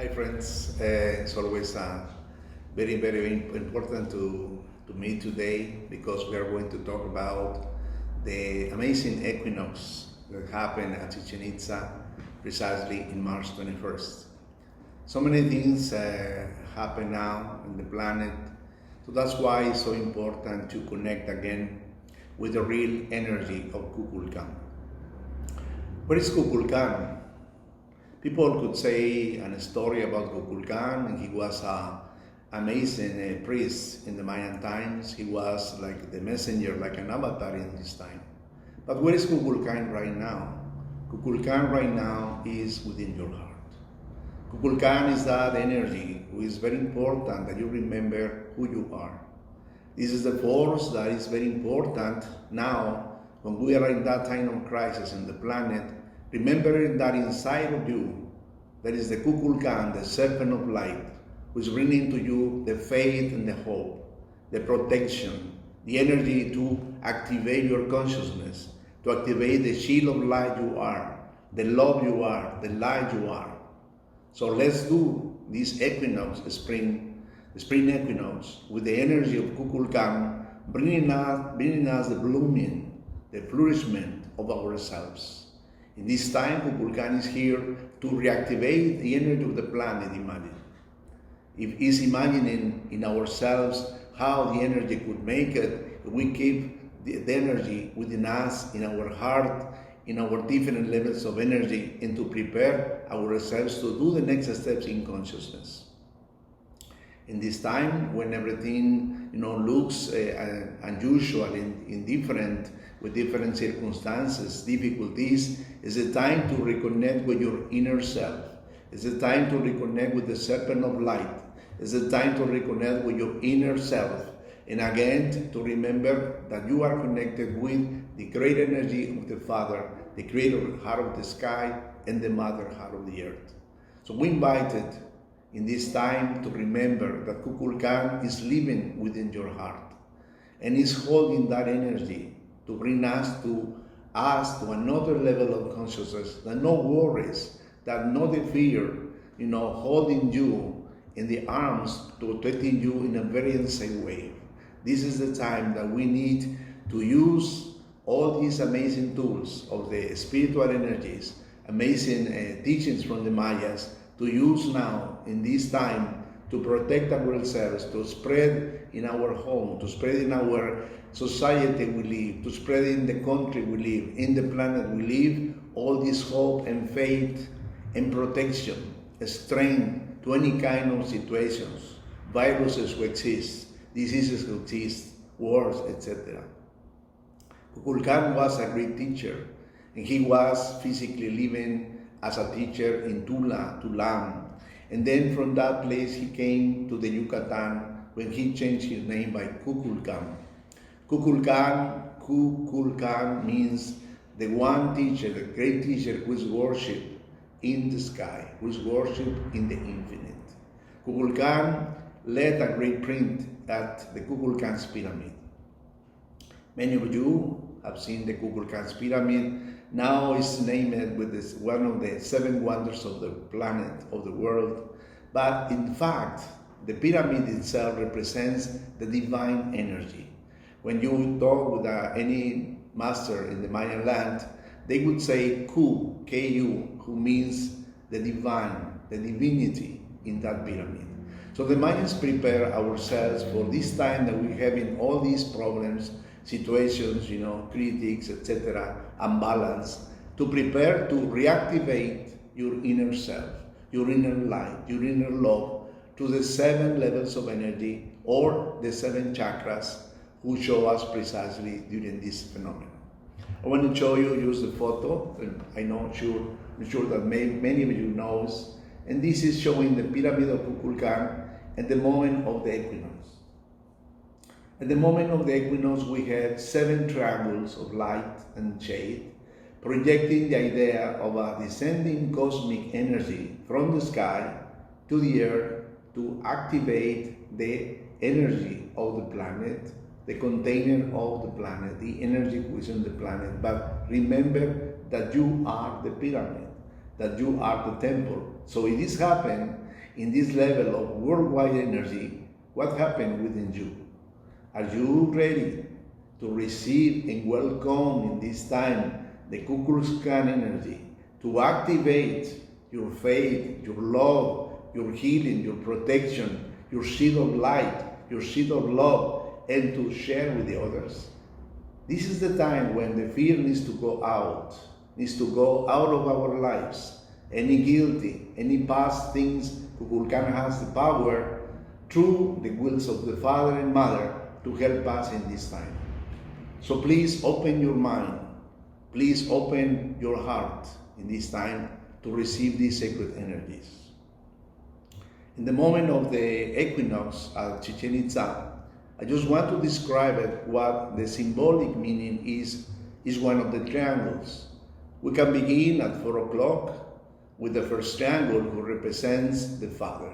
Hi friends, it's always very important to meet today because we are going to talk about the amazing equinox that happened at Chichen Itza precisely in March 21st. So many things happen now in the planet, so that's why it's so important to connect again with the real energy of KuKuulKaan. What is KuKuulKaan? People could say a story about KuKuulKaan, and he was an amazing priest in the Mayan times. He was like the messenger, like an avatar in this time. But where is KuKuulKaan right now? KuKuulKaan right now is within your heart. KuKuulKaan is that energy. It is very important that you remember who you are. This is the force that is very important now when we are in that time of crisis in the planet. Remembering that inside of you, there is the KuKuulKaan, the Serpent of light, who is bringing to you the faith and the hope, the protection, the energy to activate your consciousness, to activate the shield of light you are, the love you are, the light you are. So let's do this equinox, the spring equinox, with the energy of KuKuulKaan, bringing us the blooming, the flourishment of ourselves. In this time, KuKuulKaan is here to reactivate the energy of the planet, imagine. If it's imagining in ourselves how the energy could make it, if we keep the energy within us, in our heart, in our different levels of energy, and to prepare ourselves to do the next steps in consciousness. In this time, when everything looks unusual and different, with different circumstances, difficulties, it's a time to reconnect with your inner self. It's a time to reconnect with the Serpent of light. It's a time to reconnect with your inner self. And again, to remember that you are connected with the great energy of the Father, the Creator heart of the sky, and the Mother heart of the earth. So we invited in this time to remember that KuKuulKaan is living within your heart and is holding that energy to bring us to another level of consciousness, that no worries, that no fear, holding you in the arms, protecting you in a very unsafe way. This is the time that we need to use all these amazing tools of the spiritual energies, amazing teachings from the Mayas, to use now in this time to protect ourselves, to spread in our home, to spread in our society we live, to spread in the country we live, in the planet we live, all this hope and faith and protection, strength to any kind of situations, viruses who exist, diseases who exist, wars, etc. KuKuulKaan was a great teacher, and he was physically living as a teacher in Tula, Tulam. And then from that place he came to the Yucatan when he changed his name by KuKuulKaan. KuKuulKaan means the one teacher, the great teacher who is worshipped in the sky, who is worshipped in the infinite. KuKuulKaan led a great print at the KuKuulKaan's pyramid. Many of you have seen the KuKuulKaan's pyramid. Now it's named with one of the 7 wonders of the planet, of the world. But in fact, the pyramid itself represents the divine energy. When you talk with any master in the Mayan land, they would say Ku, Ku, who means the divine, the divinity in that pyramid. So the Mayans prepare ourselves for this time that we have in all these problems, situations, critics, etc., unbalance, to prepare to reactivate your inner self, your inner light, your inner love, to the 7 levels of energy or the 7 chakras who show us precisely during this phenomenon. I want to show you, use the photo, and I'm sure that many of you knows, and this is showing the pyramid of KuKuulKaan at the moment of the equinox. At the moment of the equinox, we have 7 triangles of light and shade, projecting the idea of a descending cosmic energy from the sky to the earth to activate the energy of the planet, the container of the planet, the energy which is on the planet. But remember that you are the pyramid, that you are the temple. So if this happens, in this level of worldwide energy, what happened within you? Are you ready to receive and welcome in this time the KuKuulKaan energy, to activate your faith, your love, your healing, your protection, your seed of light, your seed of love, and to share with the others? This is the time when the fear needs to go out of our lives. Any guilty, any past things, KuKuulKaan has the power through the wills of the Father and Mother to help us in this time. So please open your mind, please open your heart in this time to receive these sacred energies. In the moment of the equinox at Chichen Itza, I just want to describe it, what the symbolic meaning is one of the triangles. We can begin at 4 o'clock with the first triangle, who represents the Father.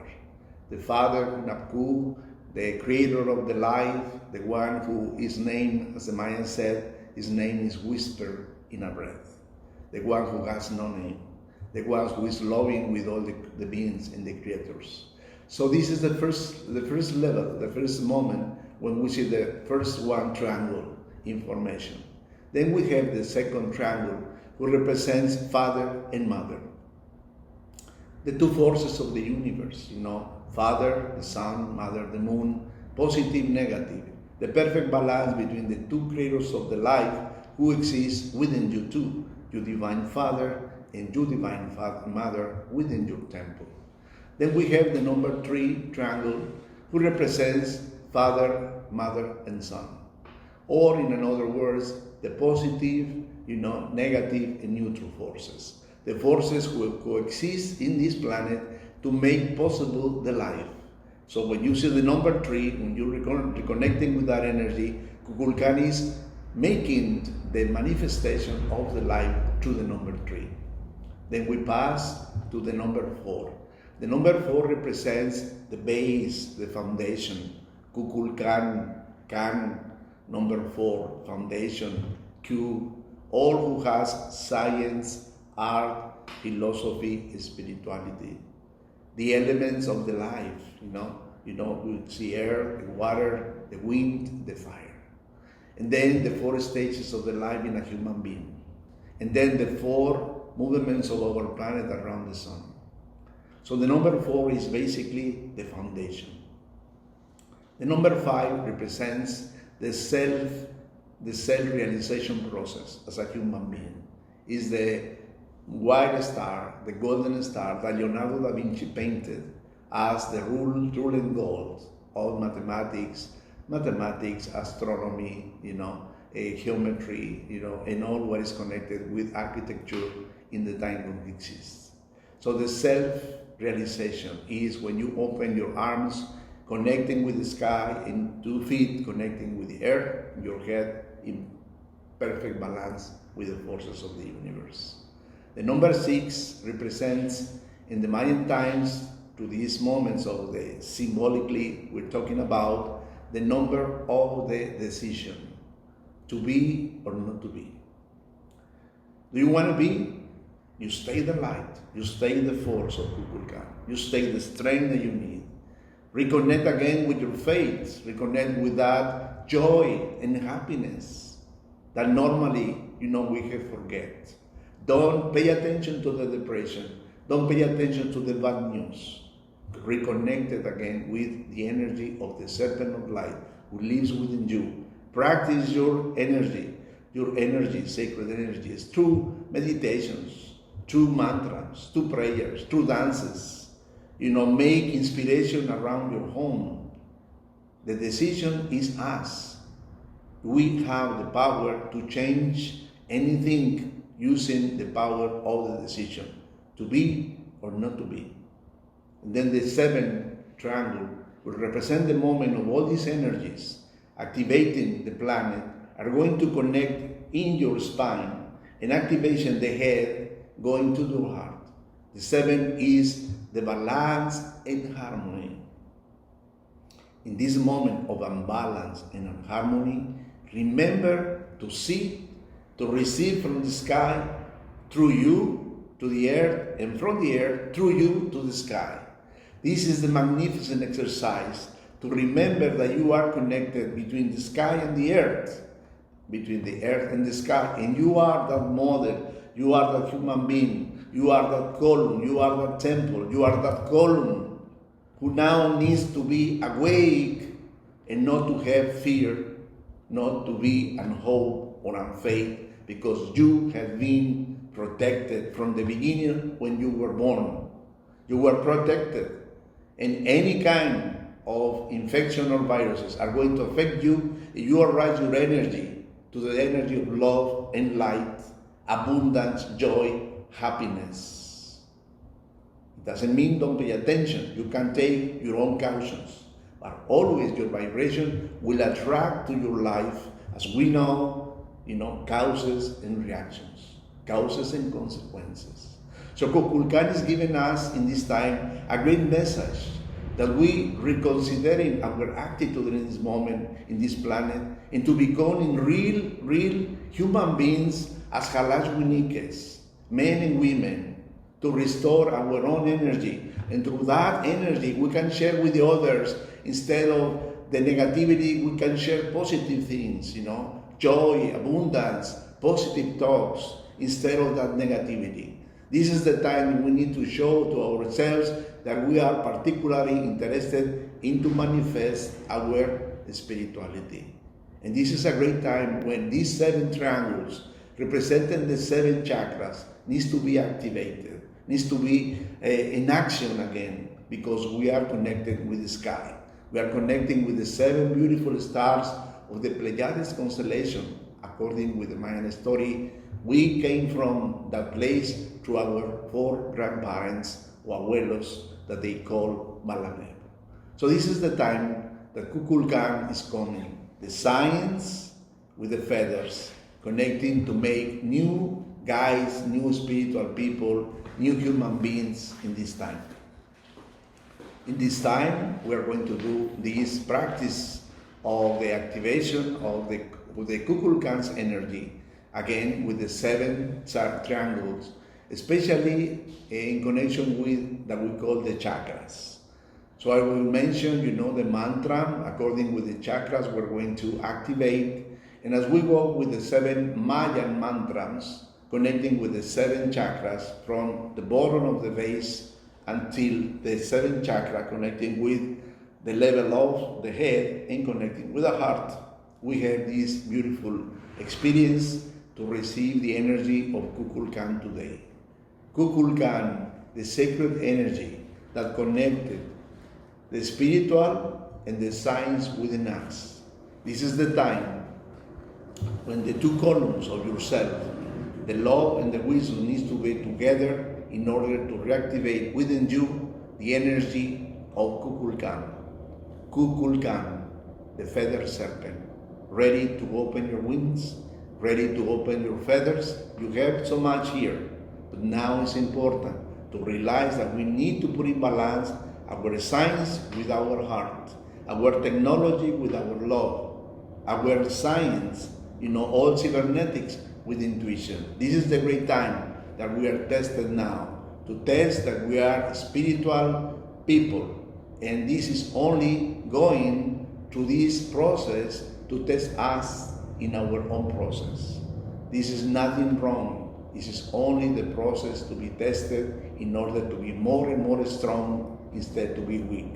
The Father, Napku, the creator of the life, the one who is named, as the Mayan said, his name is whisper in a breath. The one who has no name. The one who is loving with all the beings and the creators. So this is the first level, the first moment when we see the first one triangle information. Then we have the second triangle, who represents Father and Mother. The two forces of the universe, Father, the Sun, Mother, the Moon, positive, negative. The perfect balance between the two creators of the life who exist within you too, your Divine Father and your Divine Mother within your temple. Then we have the number 3 triangle, who represents Father, Mother, and Son. Or in other words, the positive, negative and neutral forces. The forces who coexist in this planet to make possible the life. So when you see the number 3, when you're reconnecting with that energy, KuKuulKaan is making the manifestation of the life through the number 3. Then we pass to the number 4. The number 4 represents the base, the foundation. KuKuulKaan, Kan, number 4, foundation. Q, all who has science, art, philosophy, spirituality. The elements of the life, we see air, the water, the wind, the fire. And then the 4 stages of the life in a human being. And then the 4 movements of our planet around the sun. So the number 4 is basically the foundation. The number 5 represents the self-realization process as a human being. Is the white star, the golden star that Leonardo da Vinci painted as the ruling goal of mathematics, astronomy, geometry, and all what is connected with architecture in the time when it exists. So the self-realization is when you open your arms, connecting with the sky, and 2 feet connecting with the earth, your head in perfect balance with the forces of the universe. The number 6 represents, in the Mayan times, to these moments of the symbolically, we're talking about the number of the decision, to be or not to be. Do you want to be? You stay the light, you stay the force of KuKuulKaan, you stay the strength that you need. Reconnect again with your faith, reconnect with that joy and happiness that normally, we have forget. Don't pay attention to the depression. Don't pay attention to the bad news. Reconnect it again with the energy of the Serpent of light who lives within you. Practice your energy, sacred energies, through meditations, through mantras, through prayers, through dances. Make inspiration around your home. The decision is us. We have the power to change anything using the power of the decision, to be or not to be. And then the 7th triangle will represent the moment of all these energies activating the planet are going to connect in your spine, and activation the head going to your heart. The 7 is the balance and harmony. In this moment of imbalance and unharmony, remember to see, to receive from the sky, through you to the earth, and from the earth through you to the sky. This is the magnificent exercise to remember that you are connected between the sky and the earth, between the earth and the sky, and you are that model, you are that human being, you are that column, you are that temple, you are that column who now needs to be awake and not to have fear, not to be unhope or unfaith, because you have been protected from the beginning when you were born. You were protected, and any kind of infection or viruses are going to affect you if you arise your energy to the energy of love and light, abundance, joy, happiness. It doesn't mean don't pay attention. You can take your own cautions, but always your vibration will attract to your life, as we know, causes and reactions, causes and consequences. So KuKuulKaan is giving us in this time a great message that we reconsidering our attitude in this moment, in this planet, and to become real human beings as Halash Winiques, men and women, to restore our own energy. And through that energy, we can share with the others. Instead of the negativity, we can share positive things, joy, abundance, positive talks, instead of that negativity. This is the time we need to show to ourselves that we are particularly interested in to manifest our spirituality. And this is a great time when these 7 triangles representing the 7 chakras needs to be activated, needs to be in action again, because we are connected with the sky. We are connecting with the 7 beautiful stars of the Pleiades constellation. According with the Mayan story, we came from that place through our 4 grandparents or abuelos that they call Malameb. So this is the time that KuKuulKaan is coming. The science with the feathers, connecting to make new guys, new spiritual people, new human beings in this time. In this time, we are going to do this practice of the activation of the KuKuulKaan's energy, again with the 7 triangles, especially in connection with that we call the chakras. So I will mention, the mantra according with the chakras we're going to activate, and as we go with the 7 Mayan mantras, connecting with the 7 chakras from the bottom of the base until the 7th chakra, connecting with the level of the head and connecting with the heart, we have this beautiful experience to receive the energy of KuKuulKaan today. KuKuulKaan, the sacred energy that connected the spiritual and the science within us. This is the time when the 2 columns of yourself, the love and the wisdom, needs to be together in order to reactivate within you the energy of KuKuulKaan. KuKuulKaan, the feathered serpent, ready to open your wings, ready to open your feathers. You have so much here, but now it's important to realize that we need to put in balance our science with our heart, our technology with our love, our science, all cybernetics with intuition. This is the great time that we are tested now, to test that we are spiritual people. And this is only going through this process to test us in our own process. This is nothing wrong. This is only the process to be tested in order to be more and more strong instead to be weak.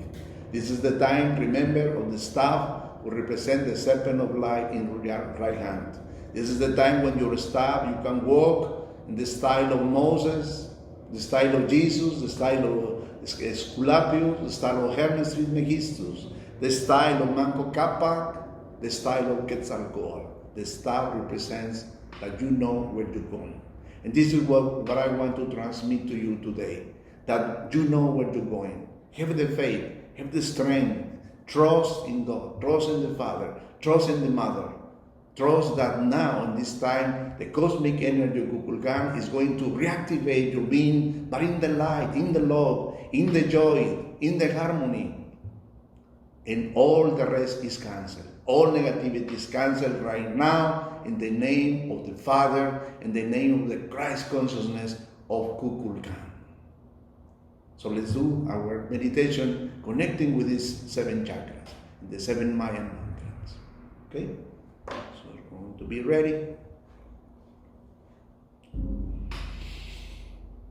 This is the time, remember, of the staff who represent the serpent of light in your right hand. This is the time when your staff, you can walk in the style of Moses, the style of Jesus, the style of Esculapius, the style of Hermes Trismegistus, the style of Manco Cápac, the style of Quetzalcoatl. The staff represents that you know where you're going. And this is what I want to transmit to you today, that you know where you're going. Have the faith, have the strength, trust in God, trust in the Father, trust in the Mother. Trust that now, in this time, the cosmic energy of KuKuulKaan is going to reactivate your being, but in the light, in the love, in the joy, in the harmony. And all the rest is cancelled. All negativity is cancelled right now in the name of the Father, in the name of the Christ consciousness of KuKuulKaan. So let's do our meditation connecting with these 7 chakras, the 7 Mayan mantras. Okay? So we're going to be ready.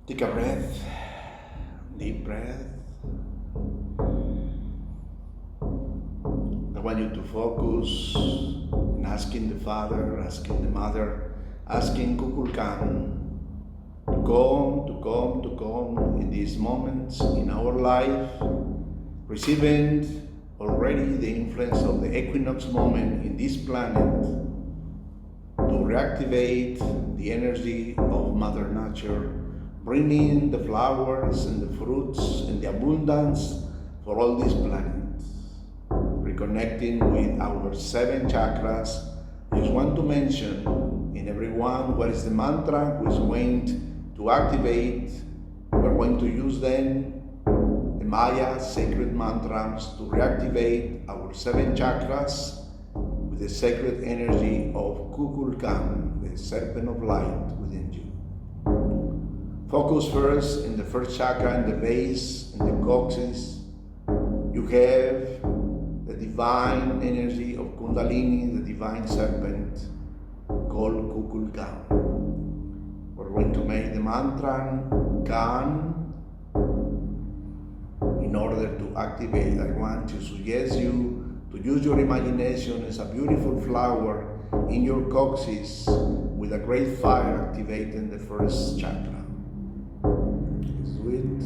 Take a breath, deep breath. I want you to focus on asking the Father, asking the Mother, asking KuKuulKaan to come in these moments in our life, receiving already the influence of the equinox moment in this planet to reactivate the energy of Mother Nature, bringing the flowers and the fruits and the abundance for all these planets. Reconnecting with our 7 chakras. I just want to mention in everyone what is the mantra which is going to activate. We're going to use then the Maya sacred mantras to reactivate our 7 chakras with the sacred energy of KuKuulKaan, the Serpent of light within you. Focus first in the first chakra, in the base, in the coccyx. You have the divine energy of Kundalini, the divine serpent called KuKuulKaan. We're going to make the mantra Kan in order to activate. I want to suggest you to use your imagination as a beautiful flower in your coccyx with a great fire activating the first chakra. Let's do it.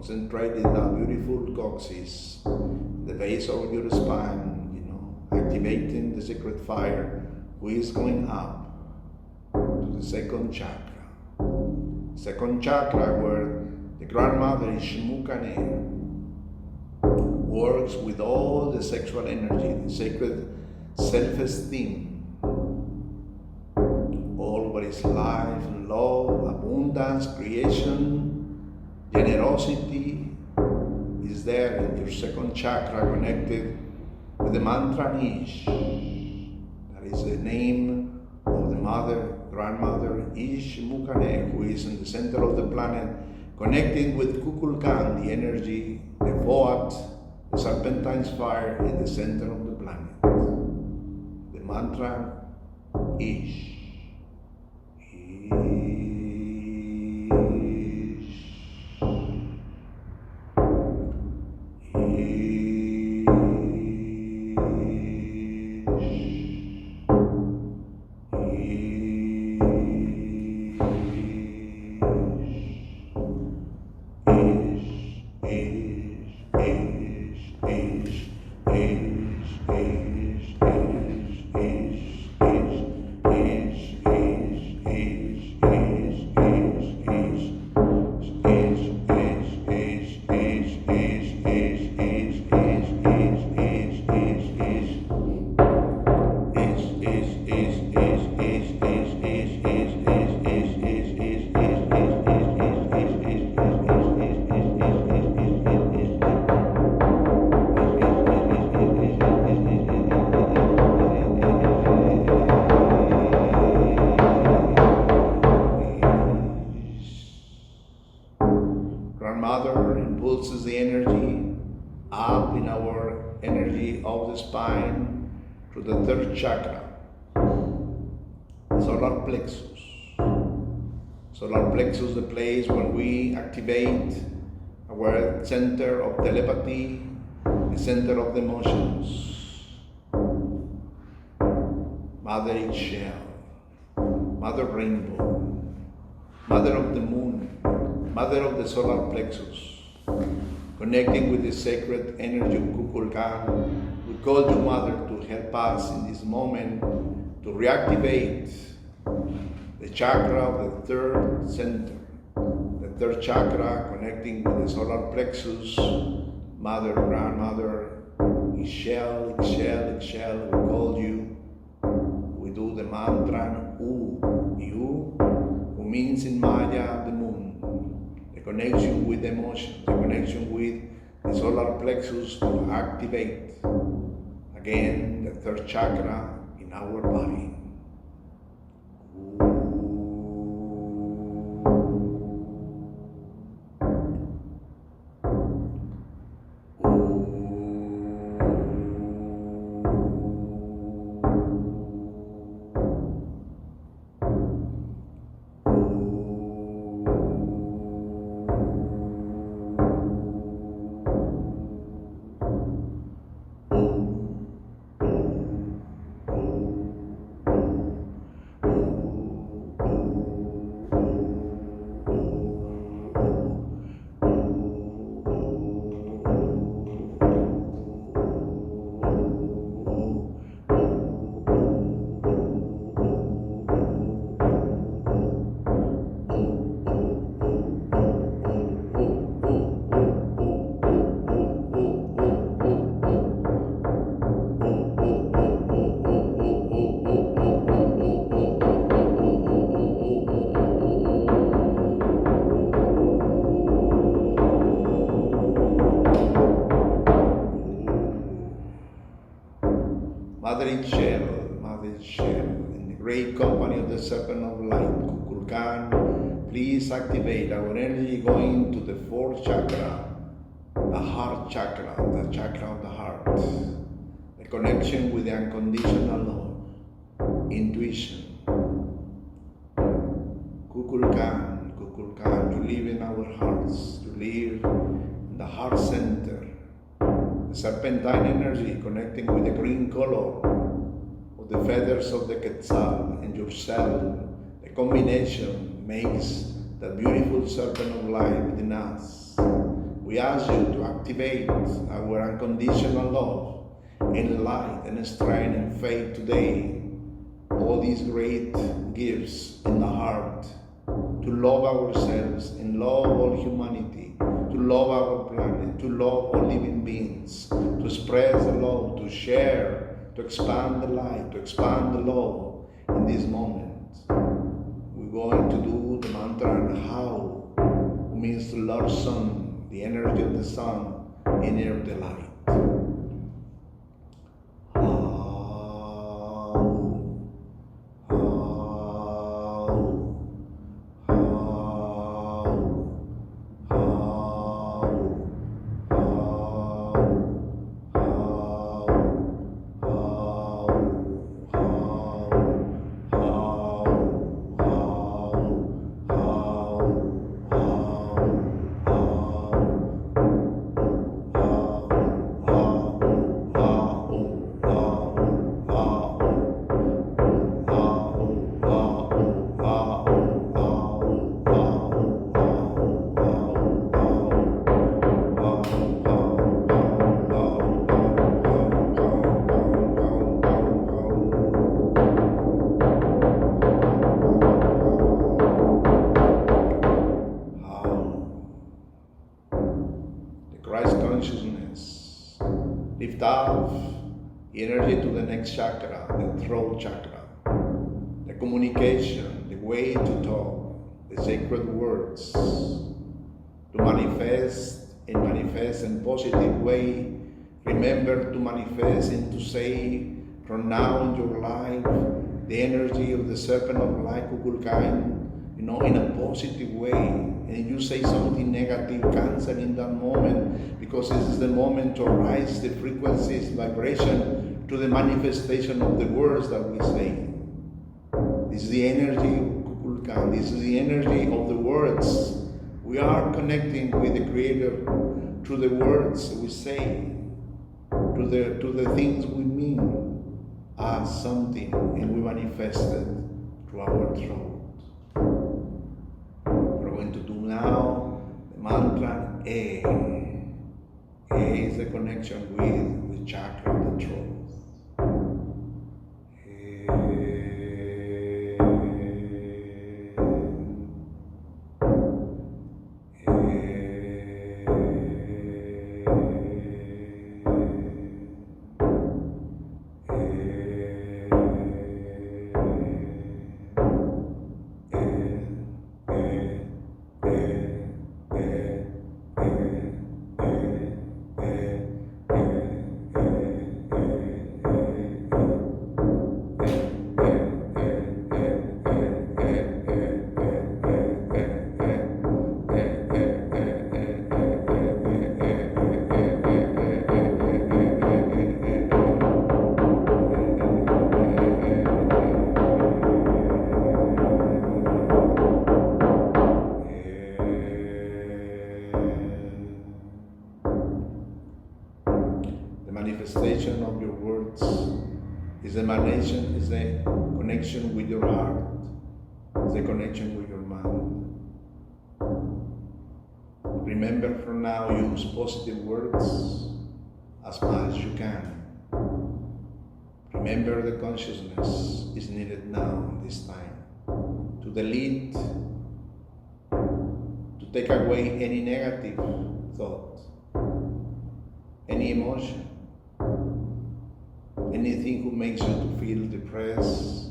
Concentrate in that beautiful coccyx, the base of your spine, activating the sacred fire, which is going up to the second chakra. Second chakra, where the grandmother Ishmukane works with all the sexual energy, the sacred self-esteem, all what is life, love, abundance, creation, generosity is there in your second chakra, connected with the mantra Ish. That is the name of the mother, grandmother Ish Mukane, who is in the center of the planet, connecting with KuKuulKaan, the energy, the Voat, the serpentine's fire in the center of the planet. The mantra Ish. Grandmother impulses the energy up in our energy of the spine to the third chakra, solar plexus. Solar plexus, the place where we activate our center of telepathy, the center of the emotions. Mother Angel, Mother Rainbow, Mother of the Moon, Mother of the solar plexus, connecting with the sacred energy of KuKuulKaan. We call you, Mother, to help us in this moment to reactivate the chakra of the third center, the third chakra connecting with the solar plexus. Mother, Grandmother, Angel, Angel, Angel, we call you. We do the mantra U, U, who means in Maya the moon, the connection with the emotions, the connection with the solar plexus to activate again the third chakra in our body. Mother Angel, in the great company of the Serpent of Light, KuKuulKaan, please activate our energy going to the fourth chakra, the heart chakra, the chakra of the heart, the connection with the unconditional love, intuition. KuKuulKaan, KuKuulKaan, you live in our hearts, you live in the heart center. The serpentine energy connecting with the green color of the feathers of the Quetzal and yourself. The combination makes the beautiful serpent of light within us. We ask you to activate our unconditional love and light and strength and faith today. All these great gifts in the heart to love ourselves and love all humanity, to love our planet, to love all living beings, to spread the love, to share, to expand the light, to expand the love in this moment. We're going to do the mantra and how, who means the Lord Sun, the energy of the sun, energy of the light. Lift up the energy to the next chakra, the throat chakra, the communication, the way to talk, the sacred words, to manifest in positive way. Remember to manifest and to say from now in your life the energy of the Serpent of Light, KuKuulKaan, in a positive way. And if you say something negative, cancel in that moment, because this is the moment to raise the frequencies, vibration to the manifestation of the words that we say. This is the energy of KuKuulKaan. This is the energy of the words. We are connecting with the Creator through the words we say, to the things we mean as something, and we manifest it through our throat. We're going to do now the mantra A. A is the connection with chakra of the throat. Manifestation of your words is emanation, is a connection with your heart, is a connection with your mind. Remember, from now, use positive words as much as you can. Remember, the consciousness is needed now, this time, to delete, to take away any negative thought, any emotion, anything who makes you to feel depressed,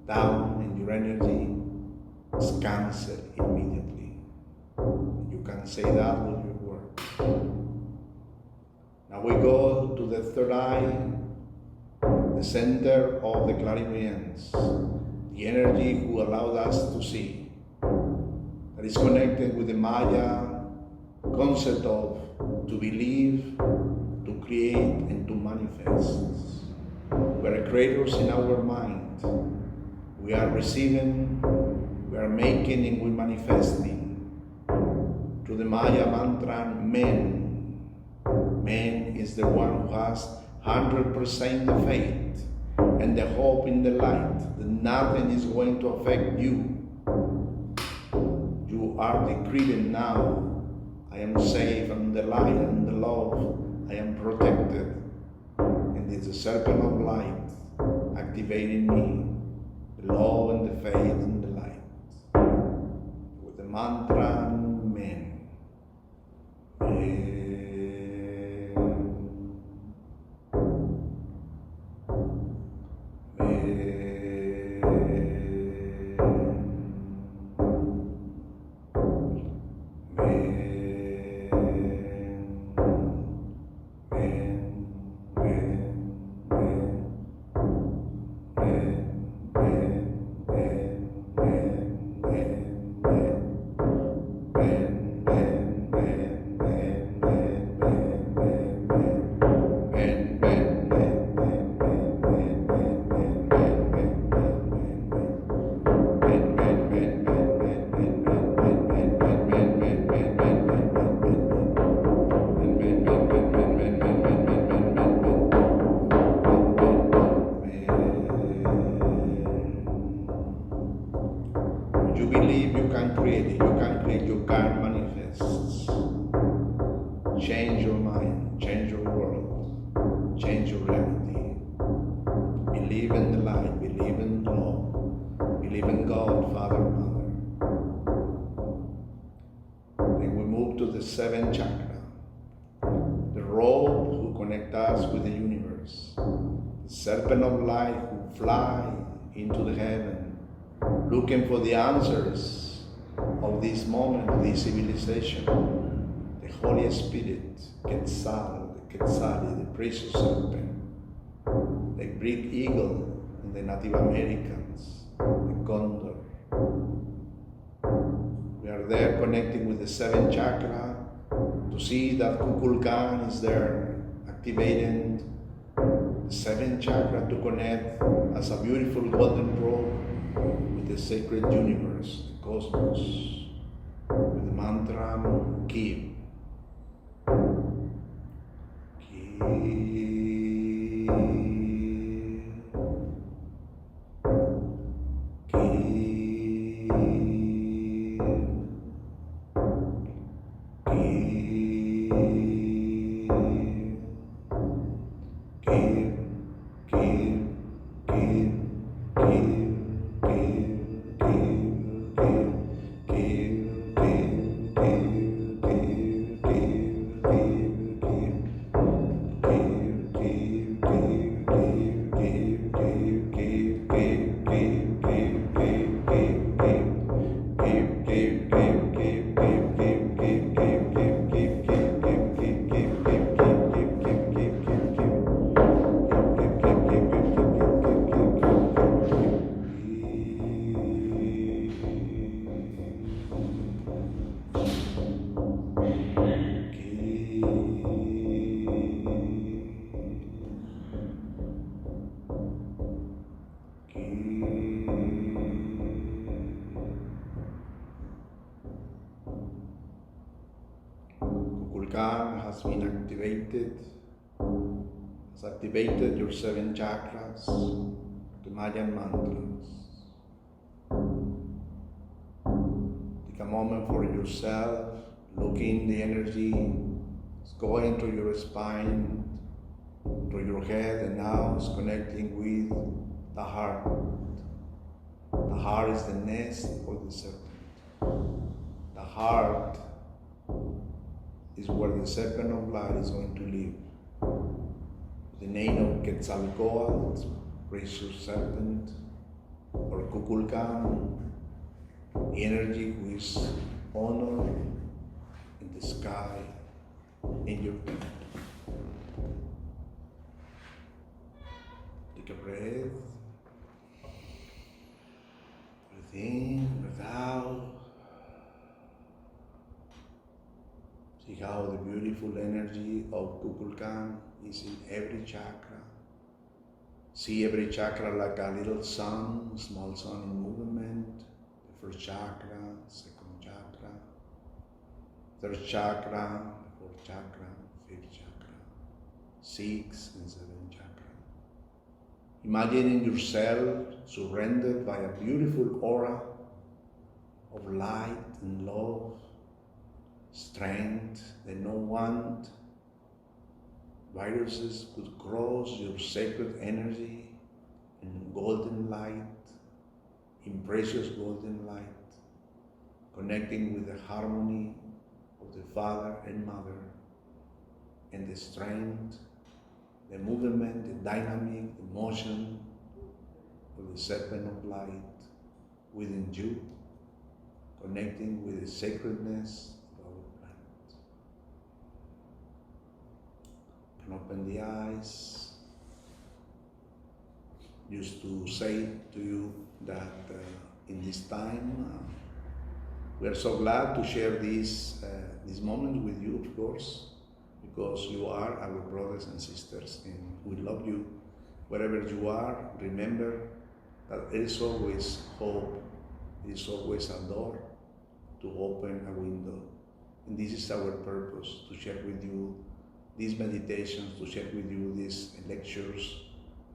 down in your energy, is cancelled immediately. You can say that with your words. Now we go to the third eye, the center of the clairvoyance, the energy who allowed us to see, that is connected with the Maya concept of to believe, to create, and to manifest. We are creators in our mind. We are receiving, we are making, and we are manifesting. To the Maya mantra, men. Man is the one who has 100% the faith and the hope in the light that nothing is going to affect you. You are decreeing now, I am safe, I'm the light, I'm the love, I am protected. And it's the serpent of light activating me, the love and the faith and the light. With the mantra, men. You can manifest. Change your mind, change your world, change your reality. Believe in the light, believe in love, believe in God, Father, Mother. Then we move to the seventh chakra, the rope who connects us with the universe, the serpent of light who fly into the heaven, looking for the answers of this moment, this civilization. The Holy Spirit, Quetzal, the Quetzali, the precious serpent, the Greek eagle, and the Native Americans, the condor. We're there connecting with the 7th chakra to see that KuKuulKaan is there activating the 7th chakra to connect as a beautiful golden robe with the sacred universe, the cosmos, with the mantra Ki. KuKuulKaan has been activated, has activated your 7 chakras, the Mayan mantras. Take a moment for yourself, look in the energy, it's going through your spine, through your head, and now it's connecting with the heart. The heart is the nest for the serpent. The heart is where the serpent of light is going to live. The name of Quetzalcoatl, precious serpent, or KuKuulKaan, energy who is honored in the sky, in your tent. Take a breath. Breathe in, breathe out. See how the beautiful energy of KuKuulKaan is in every chakra. See every chakra like a little sun, small sun in movement. The first chakra, second chakra, third chakra, fourth chakra, fifth chakra, 6 and 7 chakra. Imagining yourself surrendered by a beautiful aura of light and love, strength that no one viruses could cross your sacred energy in golden light, in precious golden light, connecting with the harmony of the Father and Mother, and the strength, the movement, the dynamic, the motion of the serpent of light within you, connecting with the sacredness of our planet. You can open the eyes. Used to say to you that in this time we are so glad to share this moment with you, of course, because you are our brothers and sisters, and we love you. Wherever you are, remember that there is always hope, there is always a door to open a window. And this is our purpose, to share with you these meditations, to share with you these lectures,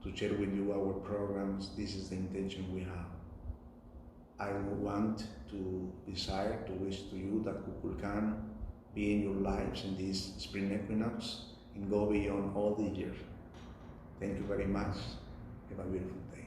to share with you our programs. This is the intention we have. I want to desire to wish to you that KuKuulKaan be in your lives in this Spring Equinox and go beyond all the year. Thank you very much. Have a beautiful day.